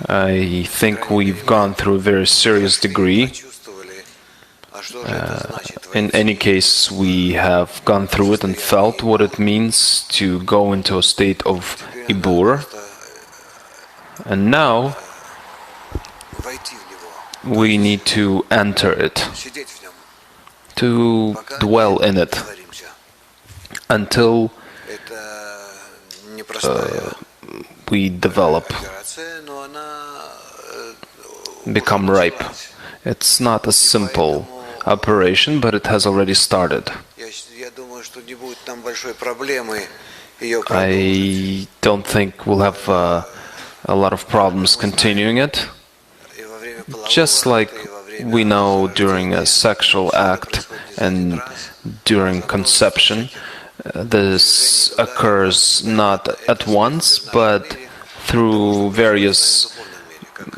I think we've gone through a very serious degree. In any case, we have gone through it and felt what it means to go into a state of Ibur. And now we need to enter it, to dwell in it, until we develop, become ripe. It's not a simple operation, but it has already started. I don't think we'll have a lot of problems continuing it. Just like we know during a sexual act and during conception, this occurs not at once, but through various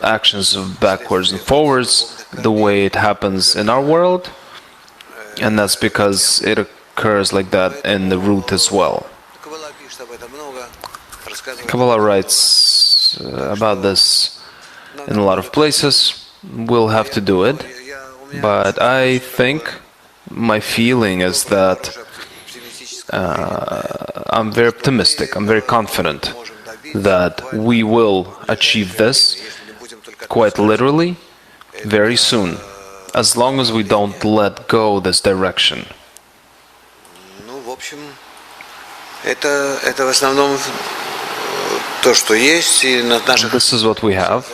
actions of backwards and forwards, the way it happens in our world, and that's because it occurs like that in the root as well. Kabbalah writes about this in a lot of places. We'll have to do it, but I think my feeling is that I'm very optimistic, I'm very confident that we will achieve this quite literally very soon, as long as we don't let go this direction. This is what we have.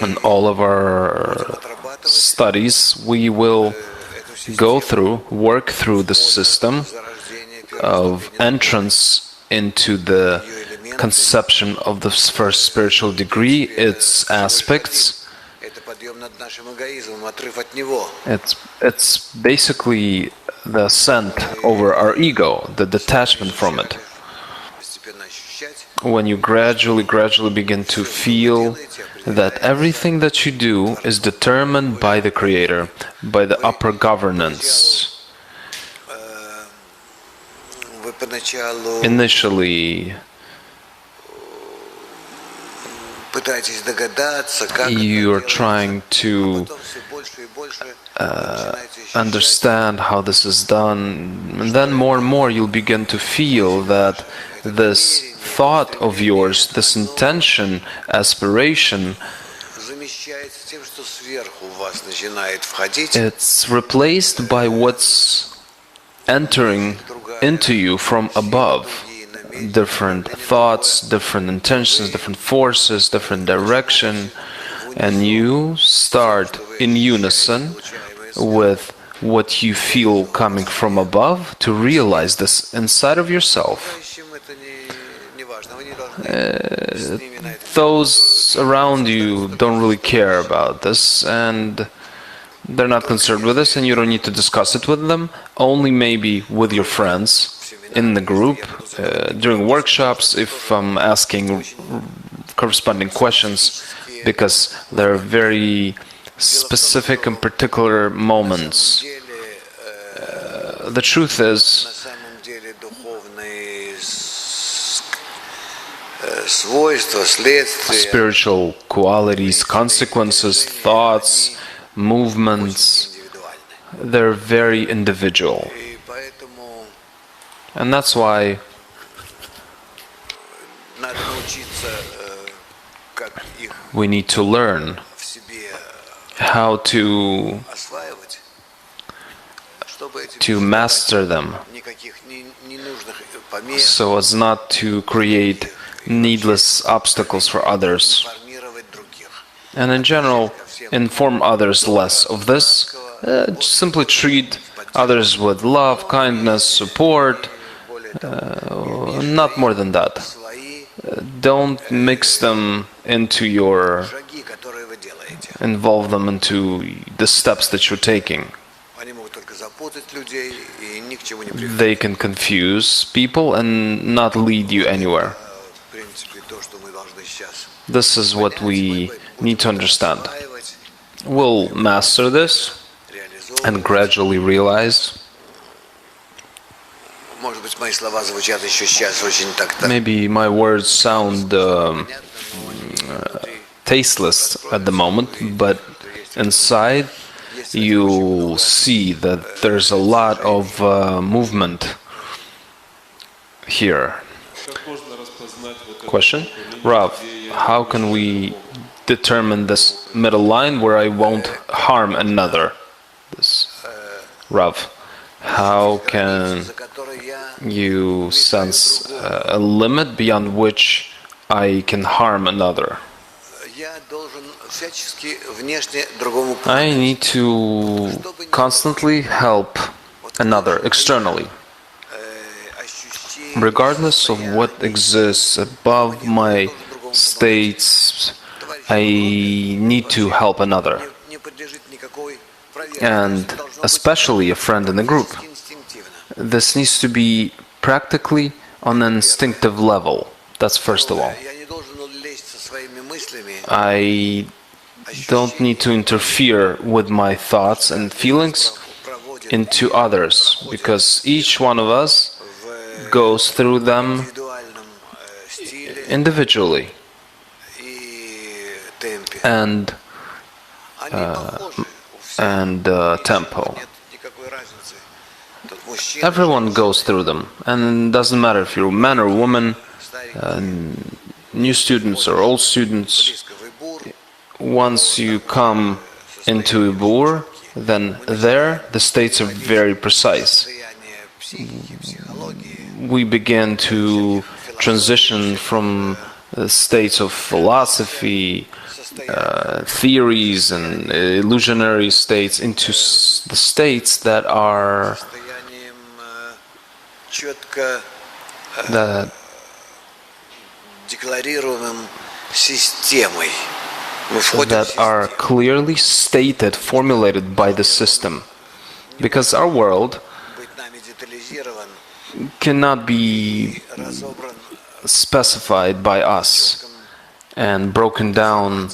In all of our studies, we will go through, work through the system of entrance into the conception of the first spiritual degree, its aspects. It's basically the ascent over our ego, the detachment from it. When you gradually begin to feel that everything that you do is determined by the Creator, by the upper governance. Initially, you are trying to understand how this is done, and then more and more you'll begin to feel that this thought of yours, this intention, aspiration, it's replaced by what's entering into you from above. Different thoughts, different intentions, different forces, different direction, and you start in unison with what you feel coming from above to realize this inside of yourself. Those around you don't really care about this, and they're not concerned with this, and you don't need to discuss it with them, only maybe with your friends in the group, during workshops, if I'm asking corresponding questions, because there are very specific and particular moments. The truth is, spiritual qualities, consequences, thoughts, movements, they're very individual. And that's why we need to learn how to master them, so as not to create needless obstacles for others. And in general, inform others less of this. Simply treat others with love, kindness, support. Not more than that. Don't mix them into your... involve them into the steps that you're taking. They can confuse people and not lead you anywhere. This is what we need to understand. We'll master this and gradually realize Maybe my words sound tasteless at the moment, but inside you see that there's a lot of movement here. Question? Rav, how can we determine this middle line where I won't harm another? Rav, how can you sense a limit beyond which I can harm another? I need to constantly help another externally. Regardless of what exists above my states, I need to help another. And especially a friend in the group. This needs to be practically on an instinctive level. That's first of all. I don't need to interfere with my thoughts and feelings into others, because each one of us goes through them individually and tempo. Everyone goes through them, and it doesn't matter if you're a man or woman, new students or old students. Once you come into Ibur, then there the states are very precise. We begin to transition from the states of philosophy, theories and illusionary states into the states that are clearly stated, formulated by the system. Because our world cannot be specified by us and broken down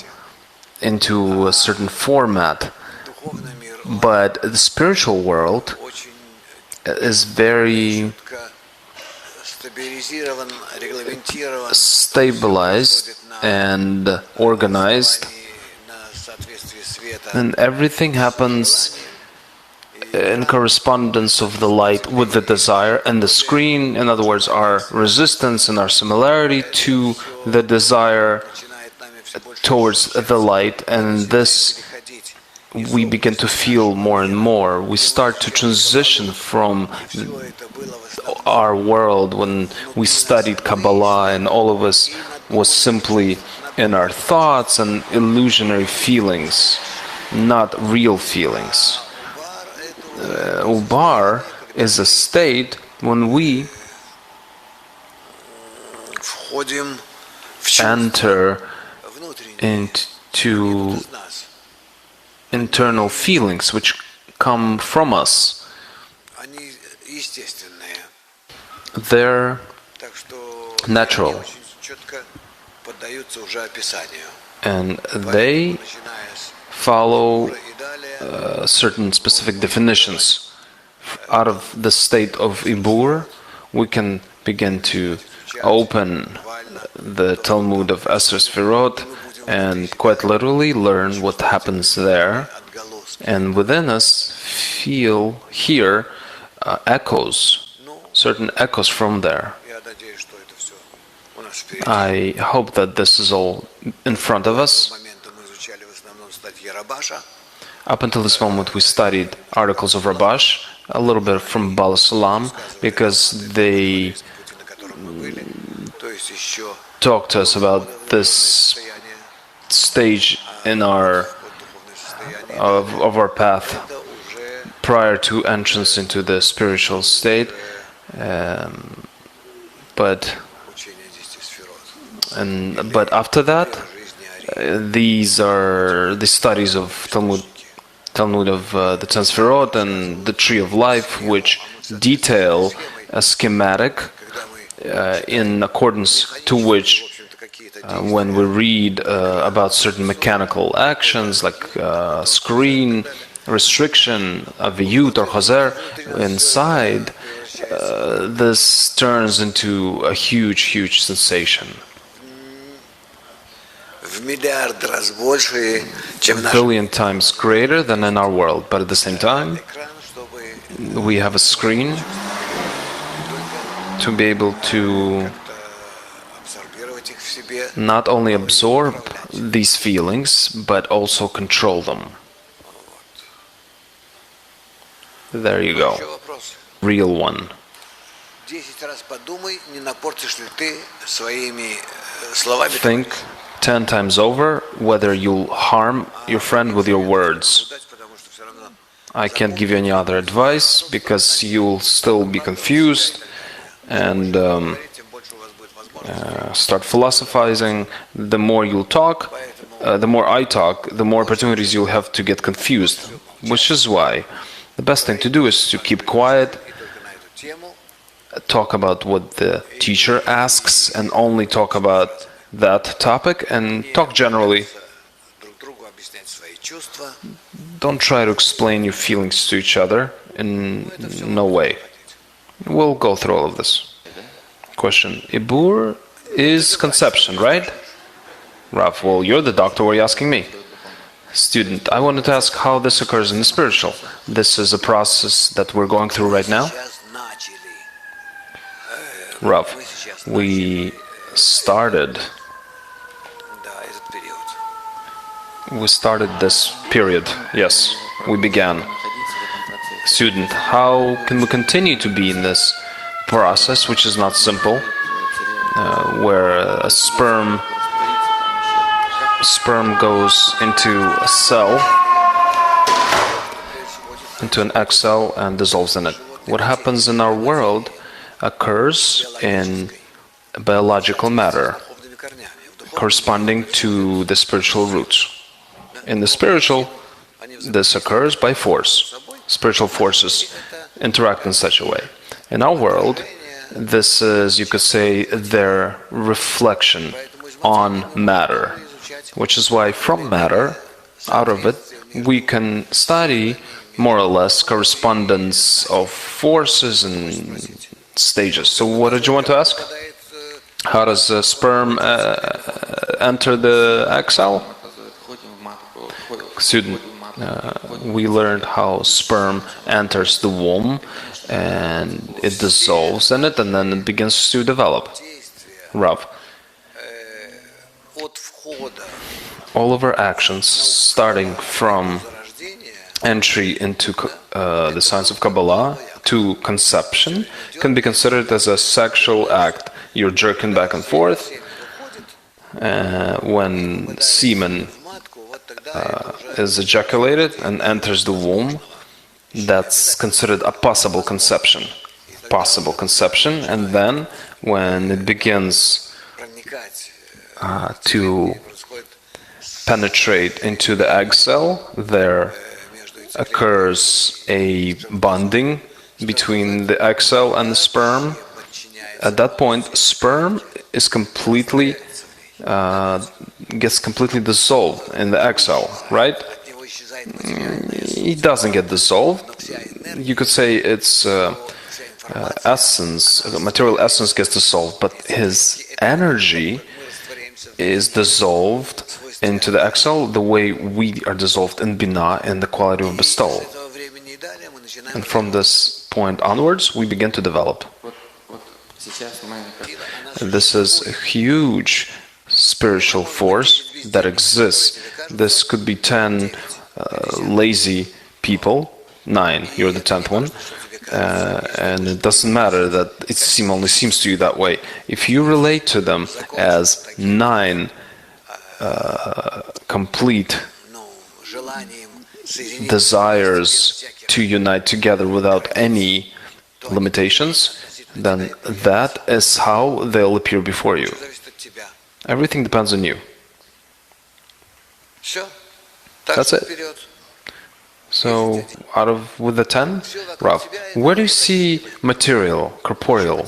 into a certain format, but the spiritual world is very stabilized and organized, and everything happens in correspondence of the light with the desire and the screen. In other words, our resistance and our similarity to the desire towards the light, and this we begin to feel more and more. We start to transition from our world when we studied Kabbalah, and all of us was simply in our thoughts and illusionary feelings, not real feelings. Ubar is a state when we enter into internal feelings which come from us. They're natural, and they follow certain specific definitions. Out of the state of Ibur, we can begin to open the Talmud of Esther Sfirot and quite literally learn what happens there, and within us hear echoes, certain echoes from there. I hope that this is all in front of us. Up until this moment we studied articles of Rabash, a little bit from Bala Salam, because they talked to us about this stage in our path prior to entrance into the spiritual state, but after that, these are the studies of Talmud of the 10 Sfirot and the Tree of Life, which detail a schematic in accordance to which when we read about certain mechanical actions like screen, restriction, aviyut or chazer, inside this turns into a huge sensation. Billion times greater than in our world, but at the same time, we have a screen to be able to not only absorb these feelings, but also control them. There you go. Real one. Think 10 times over whether you'll harm your friend with your words. I can't give you any other advice because you'll still be confused and start philosophizing. The more you'll talk, the more I talk, the more opportunities you'll have to get confused. Which is why the best thing to do is to keep quiet, talk about what the teacher asks, and only talk about that topic, and talk generally. Don't try to explain your feelings to each other in no way. We'll go through all of this. Question. Ibur is conception, right? Rav, well, you're the doctor, what are you asking me? Student, I wanted to ask how this occurs in the spiritual. This is a process that we're going through right now? Rav, we started this period. Yes, we began. Student, how can we continue to be in this process, which is not simple, where a sperm goes into a cell, into an egg cell, and dissolves in it. What happens in our world occurs in biological matter, corresponding to the spiritual roots. In the spiritual, this occurs by force. Spiritual forces interact in such a way. In our world, this is, you could say, their reflection on matter, which is why from matter, out of it, we can study more or less correspondence of forces and stages. So what did you want to ask? How does a sperm enter the egg cell? Student, we learned how sperm enters the womb and it dissolves in it and then it begins to develop. Rav, all of our actions, starting from entry into the science of Kabbalah to conception, can be considered as a sexual act. You're jerking back and forth. When semen is ejaculated and enters the womb, that's considered a possible conception. And then when it begins to penetrate into the egg cell, there occurs a bonding between the egg cell and the sperm. At that point, sperm is gets completely dissolved in the egg cell, right? It doesn't get dissolved. You could say its essence, material essence gets dissolved, but his energy is dissolved into the egg cell the way we are dissolved in Bina, in the quality of bestowal. And from this point onwards, we begin to develop. This is a huge spiritual force that exists. This could be 10 lazy people, 9, you're the 10th one, and it doesn't matter that it only seems to you that way. If you relate to them as 9 complete desires to unite together without any limitations, then that is how they'll appear before you. Everything depends on you. That's it. So, with the 10, Rav, where do you see material, corporeal?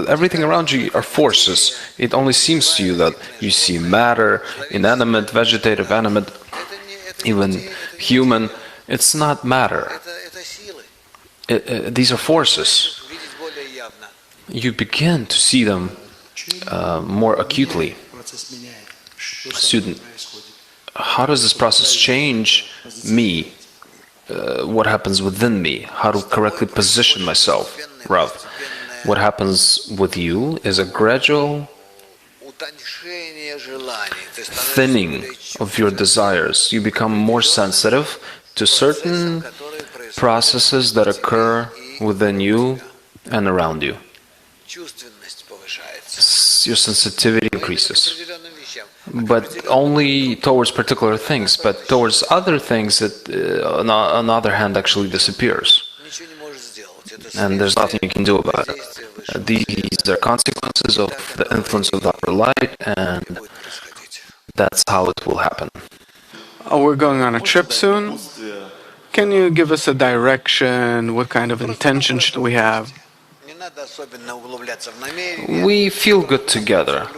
Everything around you are forces. It only seems to you that you see matter, inanimate, vegetative, animate, even human. It's not matter. These are forces. you begin to see them more acutely. Student, how does this process change me? What happens within me? How to correctly position myself? Rav, what happens with you is a gradual thinning of your desires. You become more sensitive to certain processes that occur within you and around you. Your sensitivity increases. But only towards particular things. But towards other things, it, on the other hand, actually disappears. And there's nothing you can do about it. These are consequences of the influence of the upper light, and that's how it will happen. Oh, we're going on a trip soon. Can you give us a direction? What kind of intention should we have? We feel good together.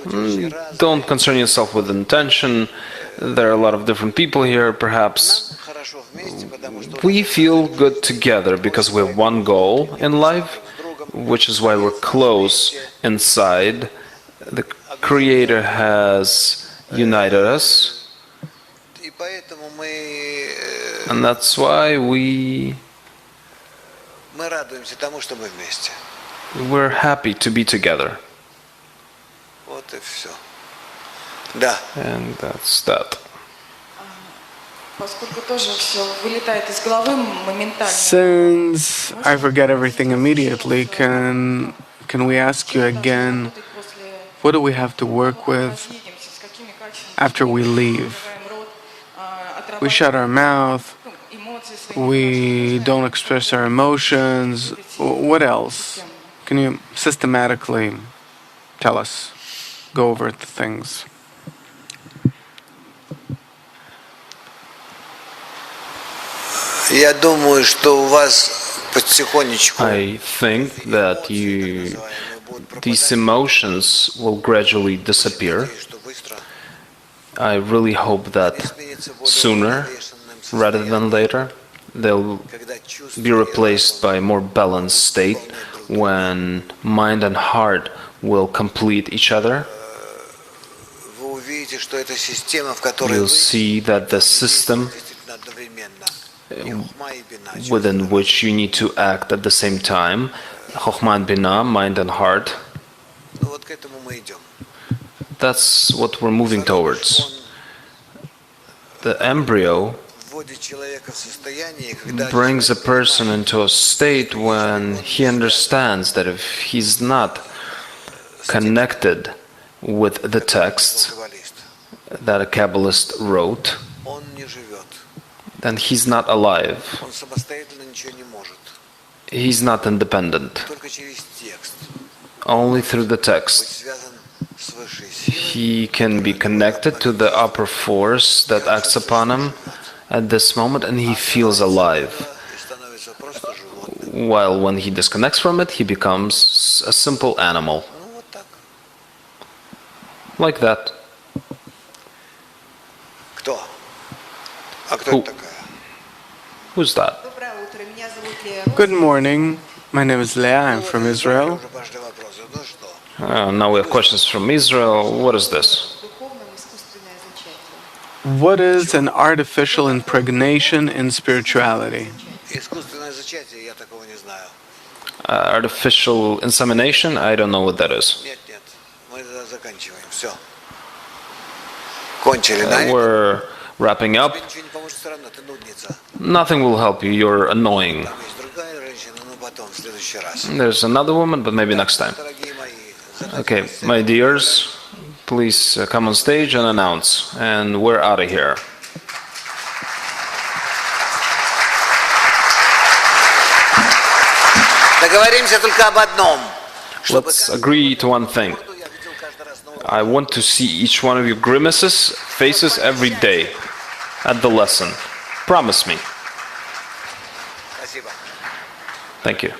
Don't concern yourself with intention. There are a lot of different people here, perhaps. We feel good together because we have one goal in life, which is why we're close inside. The Creator has united us, and that's why we're happy to be together. And that's that. Since I forget everything immediately, can we ask you again, what do we have to work with after we leave? We shut our mouth, we don't express our emotions. What else? Can you systematically tell us, go over the things? I think that these emotions will gradually disappear. I really hope that sooner rather than later they'll be replaced by a more balanced state when mind and heart will complete each other. You'll see that the system within which you need to act at the same time, Chokhmah and Binah, mind and heart, that's what we're moving towards. The embryo brings a person into a state when he understands that if he's not connected with the text that a Kabbalist wrote, then he's not alive. He's not independent. Only through the text. He can be connected to the upper force that acts upon him at this moment, and he feels alive. While when he disconnects from it, he becomes a simple animal. Like that. Who's that? Good morning. My name is Leah. I'm from Israel. Now we have questions from Israel. What is this? What is an artificial impregnation in spirituality? Artificial insemination? I don't know what that is. We're wrapping up. Nothing will help you. You're annoying. There's another woman, but maybe next time. Okay, my dears, please come on stage and announce. And we're out of here. Let's agree to one thing. I want to see each one of your grimaces, faces every day at the lesson. Promise me. Thank you.